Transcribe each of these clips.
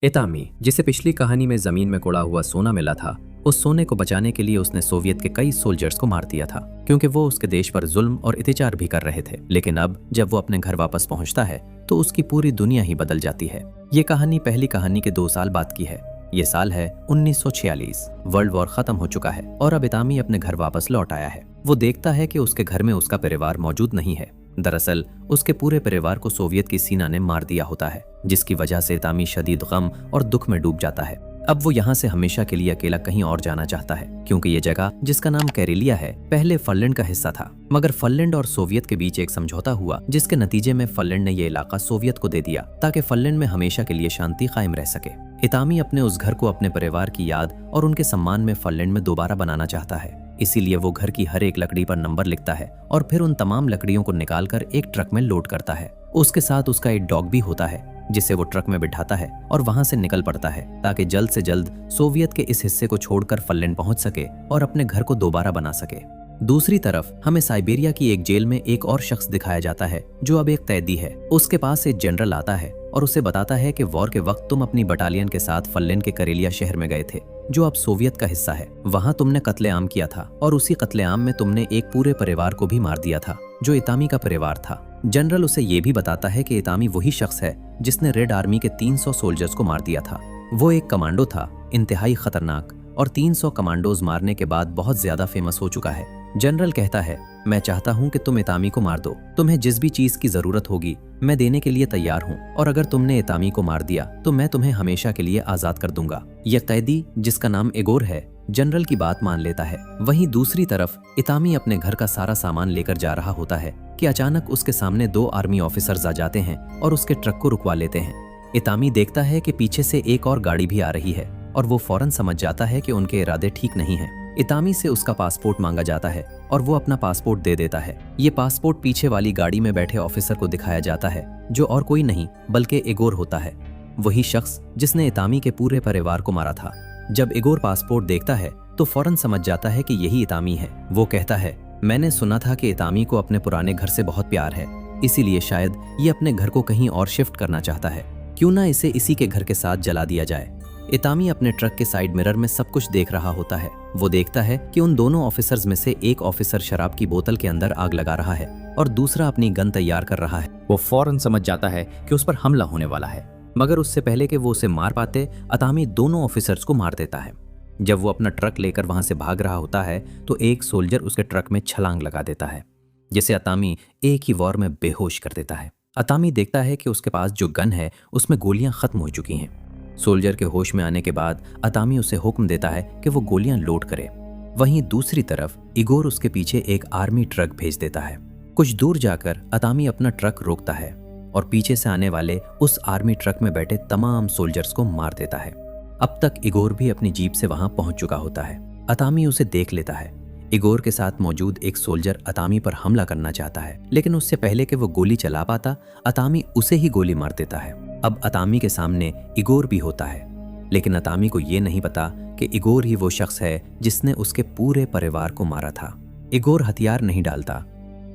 इतामी, जिसे पिछली कहानी में जमीन में कोड़ा हुआ सोना मिला था, उस सोने को बचाने के लिए उसने सोवियत के कई सोल्जर्स को मार दिया था, क्योंकि वो उसके देश पर जुल्म और अत्याचार भी कर रहे थे। लेकिन अब जब वो अपने घर वापस पहुंचता है तो उसकी पूरी दुनिया ही बदल जाती है। ये कहानी पहली कहानी के 2 साल बाद की है। ये साल है 1946। वर्ल्ड वॉर खत्म हो चुका है और अब इतामी अपने घर वापस लौट आया है। वो देखता है कि उसके घर में उसका परिवार मौजूद नहीं है। दरअसल उसके पूरे परिवार को सोवियत की सेना ने मार दिया होता है, जिसकी वजह से इतामी शदीद गम और दुख में डूब जाता है। अब वो यहाँ से हमेशा के लिए अकेला कहीं और जाना चाहता है, क्योंकि ये जगह जिसका नाम कैरेलिया है पहले फिनलैंड का हिस्सा था। मगर फिनलैंड और सोवियत के बीच एक समझौता हुआ, जिसके नतीजे में फिनलैंड ने ये इलाका सोवियत को दे दिया ताकि फिनलैंड में हमेशा के लिए शांति कायम रह सके। इतामी अपने उस घर को अपने परिवार की याद और उनके सम्मान में फिनलैंड में दोबारा बनाना चाहता है। इसीलिए वो घर की हर एक लकड़ी पर नंबर लिखता है और फिर उन तमाम लकड़ियों को निकालकर एक ट्रक में लोड करता है। उसके साथ उसका एक डॉग भी होता है, जिसे वो ट्रक में बिठाता है और वहां से निकल पड़ता है ताकि जल्द से जल्द सोवियत के इस हिस्से को छोड़कर फिनलैंड पहुंच सके और अपने घर को दोबारा बना सके। दूसरी तरफ हमें साइबेरिया की एक जेल में एक और शख्स दिखाया जाता है, जो अब एक कैदी है। उसके पास एक जनरल आता है और उसे बताता है कि वॉर के वक्त तुम अपनी बटालियन के साथ फिनलैंड के करेलिया शहर में गए थे, जो अब सोवियत का हिस्सा है। वहां तुमने कत्लेआम किया था और उसी कत्लेआम में तुमने एक पूरे परिवार को भी मार दिया था, जो इतामी का परिवार था। जनरल उसे ये भी बताता है कि इतामी वही शख्स है जिसने रेड आर्मी के 300 सोल्जर्स को मार दिया था। वो एक कमांडो था, इंतहाई खतरनाक, और 300 कमांडोज मारने के बाद बहुत ज्यादा फेमस हो चुका है। जनरल कहता है, मैं चाहता हूं कि तुम इतामी को मार दो। तुम्हें जिस भी चीज की जरूरत होगी मैं देने के लिए तैयार हूं, और अगर तुमने इतामी को मार दिया तो मैं तुम्हें हमेशा के लिए आजाद कर दूंगा। यह कैदी, जिसका नाम इगोर है, जनरल की बात मान लेता है। वहीं दूसरी तरफ इतामी अपने घर का सारा सामान लेकर जा रहा होता है कि अचानक उसके सामने 2 आर्मी ऑफिसर्स आ जाते हैं और उसके ट्रक को रुकवा लेते हैं। इतामी देखता है कि पीछे से एक और गाड़ी भी आ रही है और वो फौरन समझ जाता है कि उनके इरादे ठीक नहीं हैं। इतामी से उसका पासपोर्ट मांगा जाता है और वो अपना पासपोर्ट दे देता है। ये पासपोर्ट पीछे वाली गाड़ी में बैठे ऑफिसर को दिखाया जाता है, जो और कोई नहीं बल्कि इगोर होता है, वही शख्स जिसने इतामी के पूरे परिवार को मारा था। जब इगोर पासपोर्ट देखता है तो फौरन समझ जाता है कि यही इतामी है। वो कहता है, मैंने सुना था कि इतामी को अपने पुराने घर से बहुत प्यार है, इसीलिए शायद ये अपने घर को कहीं और शिफ्ट करना चाहता है। क्यों ना इसे इसी के घर के साथ जला दिया जाए। इतामी अपने ट्रक के साइड मिरर में सब कुछ देख रहा होता है। वो देखता है कि उन दोनों ऑफिसर्स में से एक ऑफिसर शराब की बोतल के अंदर आग लगा रहा है और दूसरा अपनी गन तैयार कर रहा है। वो फौरन समझ जाता है कि उस पर हमला होने वाला है, मगर उससे पहले कि वो उसे मार पाते, इतामी दोनों ऑफिसर्स को मार देता है। जब वो अपना ट्रक लेकर वहां से भाग रहा होता है तो एक सोल्जर उसके ट्रक में छलांग लगा देता है, जिसे इतामी एक ही वॉर में बेहोश कर देता है। इतामी देखता है कि उसके पास जो गन है उसमें गोलियां खत्म हो चुकी हैं। सोल्जर के होश में आने के बाद इतामी उसे हुक्म देता है कि वो गोलियां लोड करे। वहीं दूसरी तरफ इगोर उसके पीछे एक आर्मी ट्रक भेज देता है। कुछ दूर जाकर इतामी अपना ट्रक रोकता है और पीछे से आने वाले उस आर्मी ट्रक में बैठे तमाम सोल्जर्स को मार देता है। अब तक इगोर भी अपनी जीप से वहां पहुंच चुका होता है। इतामी उसे देख लेता है। इगोर के साथ मौजूद एक सोल्जर इतामी पर हमला करना चाहता है, लेकिन उससे पहले कि वो गोली चला पाता, इतामी उसे ही गोली मार देता है। अब इतामी के सामने इगोर भी होता है, लेकिन इतामी को ये नहीं पता कि इगोर ही वो शख्स है जिसने उसके पूरे परिवार को मारा था। इगोर हथियार नहीं डालता,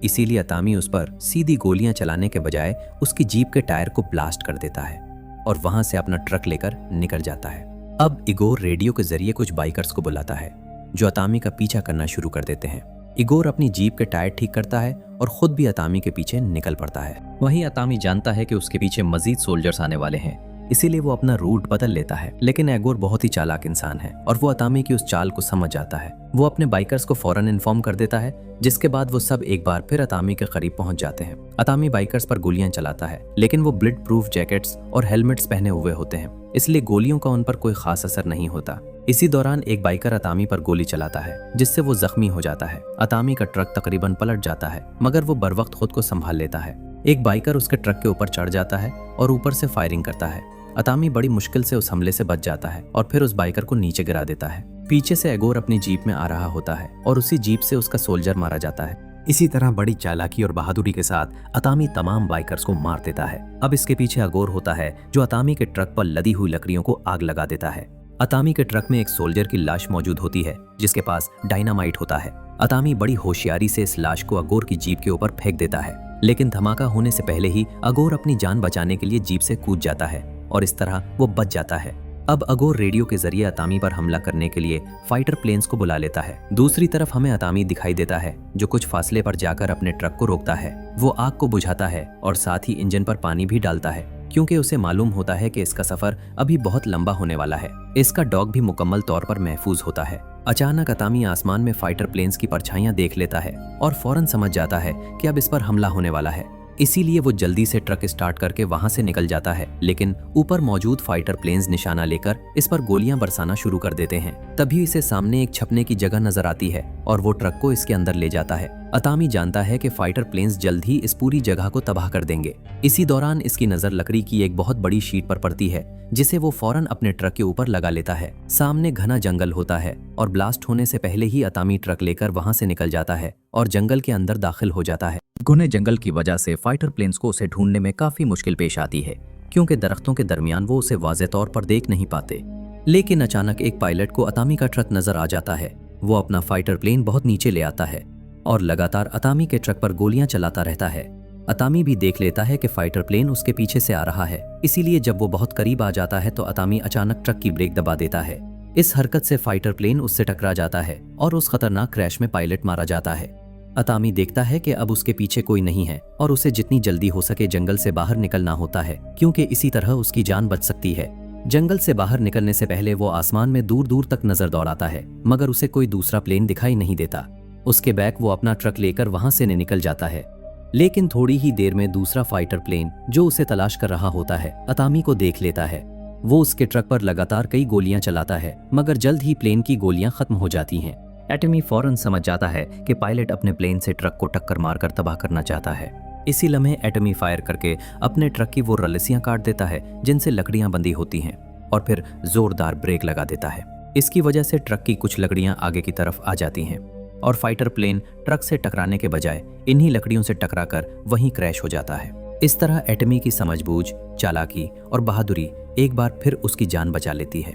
इसीलिए इतामी उस पर सीधी गोलियां चलाने के बजाय उसकी जीप के टायर को ब्लास्ट कर देता है और वहां से अपना ट्रक लेकर निकल जाता है। अब इगोर रेडियो के जरिए कुछ बाइकर्स को बुलाता है, जो इतामी का पीछा करना शुरू कर देते हैं। इगोर अपनी जीप के टायर ठीक करता है और खुद भी इतामी के पीछे निकल पड़ता है। वहीं इतामी जानता है कि उसके पीछे मजीद सोल्जर्स आने वाले हैं, इसीलिए वो अपना रूट बदल लेता है। लेकिन इगोर बहुत ही चालाक इंसान है और वो इतामी की उस चाल को समझ जाता है। वो अपने बाइकर्स को फौरन इन्फॉर्म कर देता है, जिसके बाद वो सब एक बार फिर इतामी के करीब पहुंच जाते हैं। इतामी बाइकर्स पर गोलियां चलाता है, लेकिन वो ब्लड प्रूफ जैकेट्स और हेलमेट्स पहने हुए होते हैं, इसलिए गोलियों का उन पर कोई खास असर नहीं होता। इसी दौरान एक बाइकर इतामी पर गोली चलाता है, जिससे वो जख्मी हो जाता है। इतामी का ट्रक तकरीबन पलट जाता है, मगर वो बर वक्त खुद को संभाल लेता है। एक बाइकर उसके ट्रक के ऊपर चढ़ जाता है और ऊपर से फायरिंग करता है। इतामी बड़ी मुश्किल से उस हमले से बच जाता है और फिर उस बाइकर को नीचे गिरा देता है। पीछे से इगोर अपनी जीप में आ रहा होता है और उसी जीप से उसका सोल्जर मारा जाता है। इसी तरह बड़ी चालाकी और बहादुरी के साथ इतामी तमाम बाइकर्स को मार देता है। अब इसके पीछे इगोर होता है, जो इतामी के ट्रक पर लदी हुई लकड़ियों को आग लगा देता है। इतामी के ट्रक में एक सोल्जर की लाश मौजूद होती है, जिसके पास डायनामाइट होता है। इतामी बड़ी होशियारी से इस लाश को इगोर की जीप के ऊपर फेंक देता है, लेकिन धमाका होने से पहले ही इगोर अपनी जान बचाने के लिए जीप से कूद जाता है और इस तरह वो बच जाता है। अब अगोर रेडियो के जरिए अतामी पर हमला करने के लिए फाइटर प्लेन्स को बुला लेता है। दूसरी तरफ हमें अतामी दिखाई देता है जो कुछ फासले पर जाकर अपने ट्रक को रोकता है। वो आग को बुझाता है और साथ ही इंजन पर पानी भी डालता है, क्योंकि उसे मालूम होता है कि इसका सफर अभी बहुत लंबा होने वाला है। इसका डॉग भी मुकम्मल तौर पर महफूज होता है। अचानक अतामी आसमान में फाइटर प्लेन्स की परछाइयां देख लेता है और फौरन समझ जाता है कि अब इस पर हमला होने वाला है। इसीलिए वो जल्दी से ट्रक स्टार्ट करके वहां से निकल जाता है, लेकिन ऊपर मौजूद फाइटर प्लेन्स निशाना लेकर इस पर गोलियां बरसाना शुरू कर देते हैं। तभी इसे सामने एक छपने की जगह नजर आती है और वो ट्रक को इसके अंदर ले जाता है। अतामी जानता है कि फाइटर प्लेन्स जल्द ही इस पूरी जगह को तबाह कर देंगे। इसी दौरान इसकी नजर लकड़ी की एक बहुत बड़ी शीट पर पड़ती है, जिसे वो फौरन अपने ट्रक के ऊपर लगा लेता है। सामने घना जंगल होता है और ब्लास्ट होने से पहले ही अतामी ट्रक लेकर वहां से निकल जाता है और जंगल के अंदर दाखिल हो जाता है। घने जंगल की वजह से फाइटर प्लेन्स को उसे ढूंढने में काफी मुश्किल पेश आती है, क्योंकि दरख्तों के दरमियान वो उसे वाज़ेह तौर पर देख नहीं पाते। लेकिन अचानक एक पायलट को अतामी का ट्रक नजर आ जाता है। वो अपना फाइटर प्लेन बहुत नीचे ले आता है और लगातार अतामी के ट्रक पर गोलियां चलाता रहता है। अतामी भी देख लेता है कि फाइटर प्लेन उसके पीछे से आ रहा है, इसीलिए जब वो बहुत करीब आ जाता है तो अतामी अचानक ट्रक की ब्रेक दबा देता है। इस हरकत से फाइटर प्लेन उससे टकरा जाता है और उस खतरनाक क्रैश में पायलट मारा जाता है। अतामी देखता है कि अब उसके पीछे कोई नहीं है और उसे जितनी जल्दी हो सके जंगल से बाहर निकलना होता है, क्योंकि इसी तरह उसकी जान बच सकती है। जंगल से बाहर निकलने से पहले वो आसमान में दूर दूर तक नजर दौड़ाता है, मगर उसे कोई दूसरा प्लेन दिखाई नहीं देता। उसके बैक वो अपना ट्रक लेकर वहां से निकल जाता है। लेकिन थोड़ी ही देर में दूसरा फाइटर प्लेन जो उसे तलाश कर रहा होता है अतामी को देख लेता है। वो उसके ट्रक पर लगातार कई गोलियां चलाता है, मगर जल्द ही प्लेन की गोलियां खत्म हो जाती हैं। एटमी फौरन समझ जाता है कि पायलट अपने प्लेन से ट्रक को टक्कर मारकर तबाह करना चाहता है। इसी लम्हे एटमी फायर करके अपने ट्रक की वो रस्सियां काट देता है जिनसे लकड़ियां बंधी होती हैं, और फिर जोरदार ब्रेक लगा देता है। इसकी वजह से ट्रक की कुछ लकड़ियां आगे की तरफ आ जाती हैं और फाइटर प्लेन ट्रक से टकराने के बजाय इन्हीं लकड़ियों से टकराकर वहीं क्रैश हो जाता है। इस तरह एटमी की समझबूझ, चालाकी और बहादुरी एक बार फिर उसकी जान बचा लेती है।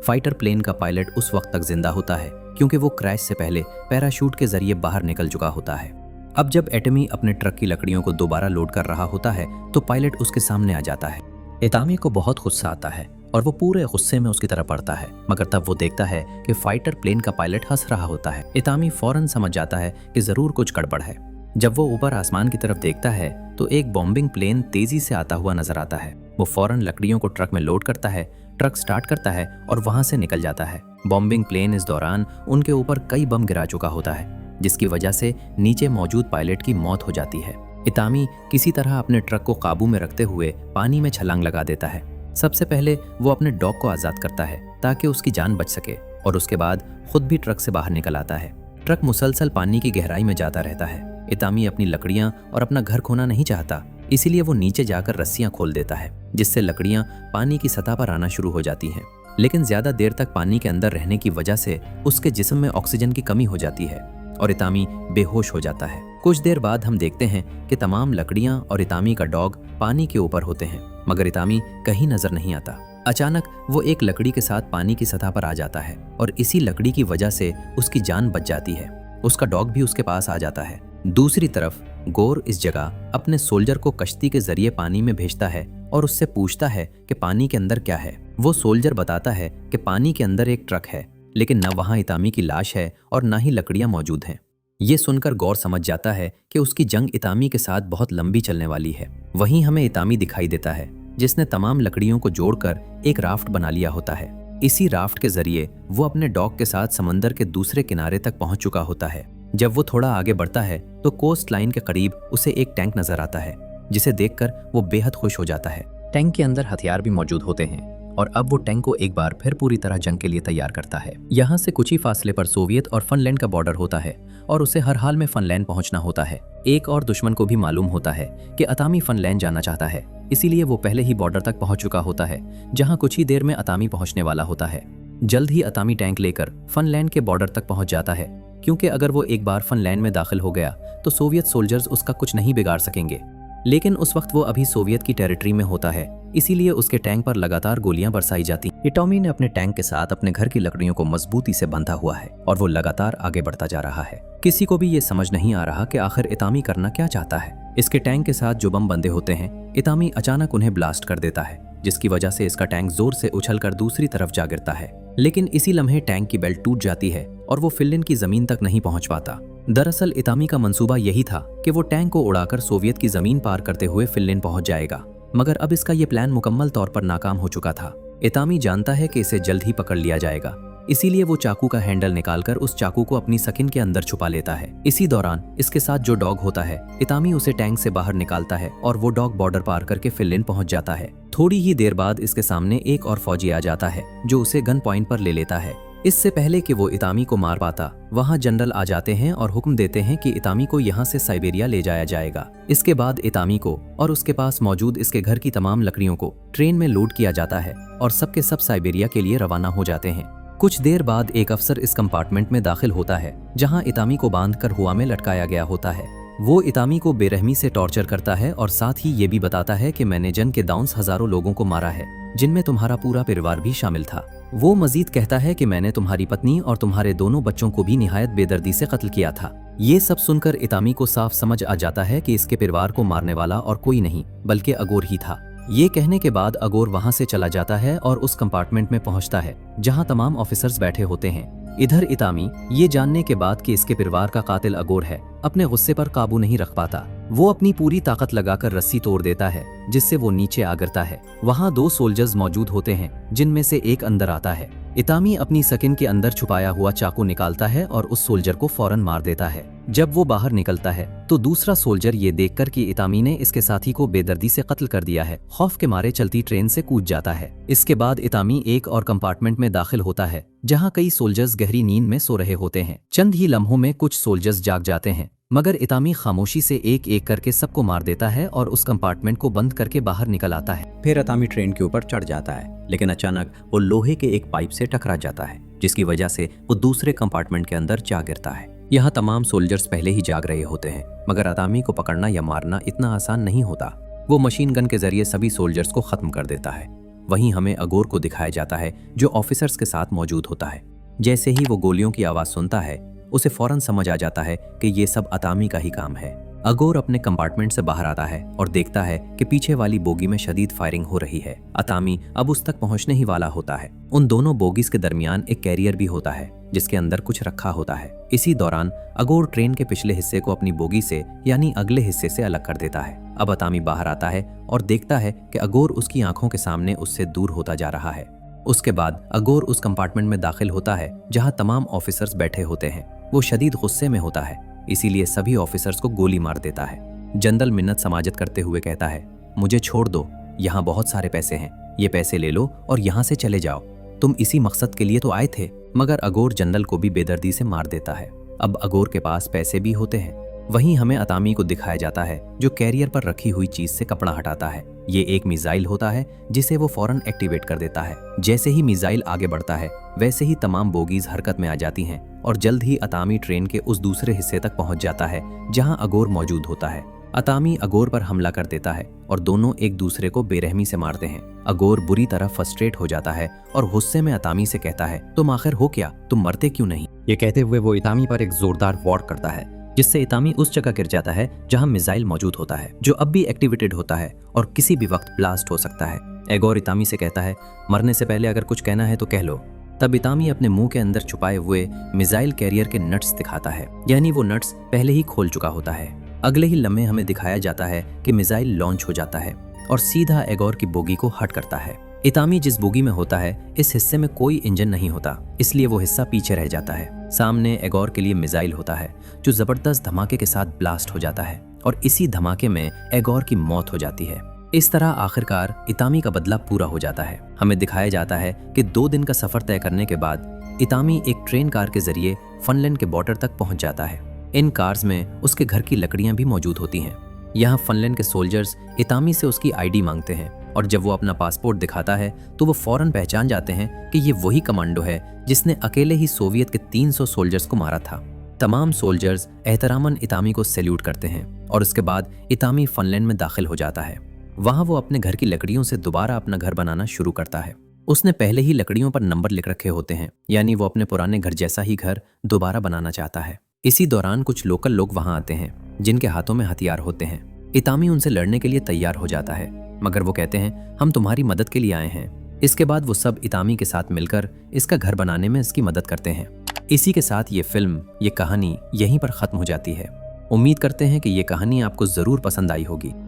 फाइटर प्लेन का पायलट उस वक्त तक जिंदा होता है क्योंकि वो क्रैश से पहले पैराशूट के जरिए बाहर निकल चुका होता है। अब जब एटमी अपने ट्रक की लकड़ियों को दोबारा लोड कर रहा होता है तो पायलट उसके सामने आ जाता है। एतामी को बहुत गुस्सा आता है और वो पूरे गुस्से में उसकी तरफ बढ़ता है, मगर तब वो देखता है कि फाइटर प्लेन का पायलट हंस रहा होता है। एतामी फौरन समझ जाता है कि जरूर कुछ गड़बड़ है। जब वो ऊपर आसमान की तरफ देखता है तो एक बॉम्बिंग प्लेन तेजी से आता हुआ नजर आता है। वो फौरन लकड़ियों को ट्रक में लोड करता है, ट्रक स्टार्ट करता है और वहां से निकल जाता है। बॉम्बिंग प्लेन इस दौरान उनके ऊपर कई बम गिरा चुका होता है, जिसकी वजह से नीचे मौजूद पायलट की मौत हो जाती है। इतामी किसी तरह अपने ट्रक को काबू में रखते हुए पानी में छलांग लगा देता है। सबसे पहले वो अपने डॉग को आज़ाद करता है ताकि उसकी जान बच सके, और उसके बाद खुद भी ट्रक से बाहर निकल आता है। ट्रक मुसलसल पानी की गहराई में जाता रहता है। इतामी अपनी लकड़ियां और अपना घर खोना नहीं चाहता, इसीलिए वो नीचे जाकर रस्सियां खोल देता है, जिससे लकड़ियां पानी की सतह पर आना शुरू हो जाती हैं। लेकिन ज्यादा देर तक पानी के अंदर रहने की वजह से उसके जिस्म में ऑक्सीजन की कमी हो जाती है और इतामी बेहोश हो जाता है। कुछ देर बाद हम देखते हैं कि तमाम लकड़ियां और इतामी का डॉग पानी के ऊपर होते हैं, मगर इतामी कहीं नजर नहीं आता। अचानक वो एक लकड़ी के साथ पानी की सतह पर आ जाता है और इसी लकड़ी की वजह से उसकी जान बच जाती है। उसका डॉग भी उसके पास आ जाता है। दूसरी तरफ गोर इस जगह अपने सोल्जर को कश्ती के जरिए पानी में भेजता है और उससे पूछता है कि पानी के अंदर क्या है। वो सोल्जर बताता है कि पानी के अंदर एक ट्रक है, लेकिन न वहां इतामी की लाश है और न ही लकड़ियां मौजूद हैं। ये सुनकर गौर समझ जाता है कि उसकी जंग इतामी के साथ बहुत लंबी चलने वाली है। वहीं हमें इतामी दिखाई देता है जिसने तमाम लकड़ियों को जोड़कर एक राफ्ट बना लिया होता है। इसी राफ्ट के जरिए वो अपने डॉग के साथ समंदर के दूसरे किनारे तक पहुंच चुका होता है। जब वो थोड़ा आगे बढ़ता है तो कोस्ट लाइन के करीब उसे एक टैंक नजर आता है, जिसे देखकर वो बेहद खुश हो जाता है। टैंक के अंदर हथियार भी मौजूद होते हैं और अब वो टैंक को एक बार फिर पूरी तरह जंग के लिए तैयार करता है। यहाँ से कुछ ही फासले पर सोवियत और फिनलैंड का बॉर्डर होता है और उसे हर हाल में फिनलैंड पहुंचना होता है। एक और दुश्मन को भी मालूम होता है कि अतामी फिनलैंड जाना चाहता है, इसीलिए वो पहले ही बॉर्डर तक पहुंच चुका होता है, जहां कुछ ही देर में अतामी पहुंचने वाला होता है। जल्द ही अतामी टैंक लेकर फिनलैंड के बॉर्डर तक पहुंच जाता है, क्योंकि अगर वो एक बार फिनलैंड में दाखिल हो गया तो सोवियत सोल्जर्स उसका कुछ नहीं बिगाड़ सकेंगे। लेकिन उस वक्त वो अभी सोवियत की टेरिटरी में होता है, इसीलिए उसके टैंक पर लगातार गोलियां बरसाई जाती। इटोमी ने अपने टैंक के साथ अपने घर की लकड़ियों को मजबूती से बंधा हुआ है और वो लगातार आगे बढ़ता जा रहा है। किसी को भी ये समझ नहीं आ रहा कि आखिर इतामी करना क्या चाहता है। इसके टैंक के साथ जो बम बंधे होते हैं, इतामी अचानक उन्हें ब्लास्ट कर देता है जिसकी वजह से इसका टैंक जोर से उछलकर दूसरी तरफ जा गिरता है। लेकिन इसी लम्हे टैंक की बेल्ट टूट जाती है और वो फिनलैंड की जमीन तक नहीं पहुंच पाता। दरअसल इतामी का मंसूबा यही था कि वो टैंक को उड़ाकर सोवियत की जमीन पार करते हुए फिनलैंड पहुंच जाएगा, मगर अब इसका ये प्लान मुकम्मल तौर पर नाकाम हो चुका था। इतामी जानता है कि इसे जल्द ही पकड़ लिया जाएगा, इसीलिए वो चाकू का हैंडल निकालकर उस चाकू को अपनी स्किन के अंदर छुपा लेता है। इसी दौरान इसके साथ जो डॉग होता है, इतामी उसे टैंक से बाहर निकालता है और वो डॉग बॉर्डर पार करके फिनलैंड पहुंच जाता है। थोड़ी ही देर बाद इसके सामने एक और फौजी आ जाता है जो उसे गन पॉइंट पर ले लेता है। इससे पहले कि वो इतामी को मार पाता, वहां जनरल आ जाते हैं और हुक्म देते हैं कि इतामी को यहाँ से साइबेरिया ले जाया जाएगा। इसके बाद इतामी को और उसके पास मौजूद इसके घर की तमाम लकड़ियों को ट्रेन में लोड किया जाता है और सबके सब साइबेरिया के लिए रवाना हो जाते हैं। कुछ देर बाद एक अफसर इस कंपार्टमेंट में दाखिल होता है जहां इतामी को बांधकर हुआ में लटकाया गया होता है। वो इतामी को बेरहमी से टॉर्चर करता है और साथ ही ये भी बताता है कि मैंने जंग के दाउंस हजारों लोगों को मारा है, जिनमें तुम्हारा पूरा परिवार भी शामिल था। वो मजीद कहता है कि मैंने तुम्हारी पत्नी और तुम्हारे दोनों बच्चों को भी निहायत बेदर्दी से कत्ल किया था। ये सब सुनकर इतामी को साफ समझ आ जाता है कि इसके परिवार को मारने वाला और कोई नहीं बल्कि अगोर ही था। ये कहने के बाद अगोर वहां से चला जाता है और उस कंपार्टमेंट में पहुंचता है जहां तमाम ऑफिसर्स बैठे होते हैं। इधर इतामी ये जानने के बाद कि इसके परिवार का कातिल अगोर है, अपने गुस्से पर काबू नहीं रख पाता। वो अपनी पूरी ताकत लगाकर रस्सी तोड़ देता है, जिससे वो नीचे आ गिरता है। वहां 2 सोल्जर्स मौजूद होते हैं, जिनमें से एक अंदर आता है। इतामी अपनी स्किन के अंदर छुपाया हुआ चाकू निकालता है और उस सोल्जर को फौरन मार देता है। जब वो बाहर निकलता है तो दूसरा सोल्जर ये देखकर कि इतामी ने इसके साथी को बेदर्दी से कत्ल कर दिया है, खौफ के मारे चलती ट्रेन से कूद जाता है। इसके बाद इतामी एक और कंपार्टमेंट में दाखिल होता है जहां कई सोल्जर्स गहरी नींद में सो रहे होते हैं। चंद ही लम्हों में कुछ सोल्जर्स जाग जाते हैं, मगर इतामी खामोशी से एक एक करके सबको मार देता है और उस कंपार्टमेंट को बंद करके बाहर निकल आता है। फिर इतामी ट्रेन के ऊपर चढ़ जाता है, लेकिन अचानक वो लोहे के एक पाइप से टकरा जाता है, जिसकी वजह से वो दूसरे कंपार्टमेंट के अंदर जा गिरता है। यहाँ तमाम सोल्जर्स पहले ही जाग रहे होते हैं, मगर इतामी को पकड़ना या मारना इतना आसान नहीं होता। वो मशीन गन के जरिए सभी सोल्जर्स को खत्म कर देता है। वहीं हमें अगोर को दिखाया जाता है जो ऑफिसर्स के साथ मौजूद होता है। जैसे ही वो गोलियों की आवाज सुनता है, उसे फौरन समझ आ जाता है कि ये सब इतामी का ही काम है। अगोर अपने कंपार्टमेंट से बाहर आता है और देखता है कि पीछे वाली बोगी में शदीद फायरिंग हो रही है। इतामी अब उस तक पहुंचने ही वाला होता है। उन दोनों बोगीज के दरमियान एक कैरियर भी होता है जिसके अंदर कुछ रखा होता है। इसी दौरान अगोर ट्रेन के पिछले हिस्से को अपनी बोगी से यानी अगले हिस्से से अलग कर देता है। अब इतामी बाहर आता है और देखता है कि अगोर उसकी आंखों के सामने उससे दूर होता जा रहा है। उसके बाद अगोर उस कंपार्टमेंट में दाखिल होता है जहां तमाम ऑफिसर्स बैठे होते हैं। वो शदीद गुस्से में होता है, इसीलिए सभी ऑफिसर्स को गोली मार देता है। जनरल मिन्नत समाजत करते हुए कहता है, मुझे छोड़ दो, यहाँ बहुत सारे पैसे हैं, ये पैसे ले लो और यहाँ से चले जाओ। तुम इसी मकसद के लिए तो आए थे। मगर अगोर जनरल को भी बेदर्दी से मार देता है। अब अगोर के पास पैसे भी होते हैं। वहीं हमें इतामी को दिखाया जाता है जो कैरियर पर रखी हुई चीज से कपड़ा हटाता है। ये एक मिसाइल होता है जिसे वो फौरन एक्टिवेट कर देता है। जैसे ही मिसाइल आगे बढ़ता है, वैसे ही तमाम बोगीज हरकत में आ जाती हैं और जल्द ही इतामी ट्रेन के उस दूसरे हिस्से तक पहुंच जाता है जहां अगोर मौजूद होता है। इतामी अगोर पर हमला कर देता है और दोनों एक दूसरे को बेरहमी से मारते हैं। अगोर बुरी तरह फ्रस्ट्रेट हो जाता है और गुस्से में इतामी से कहता है, तुम आखिर हो क्या, तुम मरते क्यों नहीं? ये कहते हुए वो इतामी पर एक जोरदार वार करता है, जिससे इतामी उस जगह गिर जाता है जहां मिसाइल मौजूद होता है, जो अब भी एक्टिवेटेड होता है और किसी भी वक्त ब्लास्ट हो सकता है। अगोर इतामी से कहता है, मरने से पहले अगर कुछ कहना है तो कह लो। तब इतामी अपने मुंह के अंदर छुपाए हुए मिसाइल कैरियर के नट्स दिखाता है, यानी वो नट्स पहले ही खोल चुका होता है। अगले ही लम्हे हमें दिखाया जाता है कि मिसाइल लॉन्च हो जाता है और सीधा अगोर की बोगी को हट करता है। इतामी जिस बोगी में होता है, इस हिस्से में कोई इंजन नहीं होता, इसलिए वो हिस्सा पीछे रह जाता है। सामने अगोर के लिए मिसाइल होता है जो जबरदस्त धमाके के साथ ब्लास्ट हो जाता है और इसी धमाके में अगोर की मौत हो जाती है। इस तरह आखिरकार इतामी का बदला पूरा हो जाता है। हमें दिखाया जाता है कि 2 दिन का सफर तय करने के बाद इतामी एक ट्रेन कार के जरिए फिनलैंड के बॉर्डर तक पहुंच जाता है। इन कार्स में उसके घर की लकड़ियां भी मौजूद होती हैं। यहाँ फिनलैंड के सोल्जर्स इतामी से उसकी आईडी मांगते हैं और जब वो अपना पासपोर्ट दिखाता है तो वो फौरन पहचान जाते हैं कि ये वही कमांडो है जिसने अकेले ही सोवियत के 300 सोल्जर्स को मारा था। तमाम सोल्जर्स एहतरामन इतामी को सैल्यूट करते हैं और उसके बाद इतामी फिनलैंड में दाखिल हो जाता है। वहाँ वो अपने घर की लकड़ियों से दोबारा अपना घर बनाना शुरू करता है। उसने पहले ही लकड़ियों पर नंबर लिख रखे होते हैं, यानी वो अपने पुराने घर जैसा ही घर दोबारा बनाना चाहता है। इसी दौरान कुछ लोकल लोग वहाँ आते हैं जिनके हाथों में हथियार होते हैं। इतामी उनसे लड़ने के लिए तैयार हो जाता है, मगर वो कहते हैं हम तुम्हारी मदद के लिए आए हैं। इसके बाद वो सब इतामी के साथ मिलकर इसका घर बनाने में इसकी मदद करते हैं। इसी के साथ ये फिल्म, ये कहानी यहीं पर खत्म हो जाती है। उम्मीद करते हैं कि ये कहानी आपको जरूर पसंद आई होगी।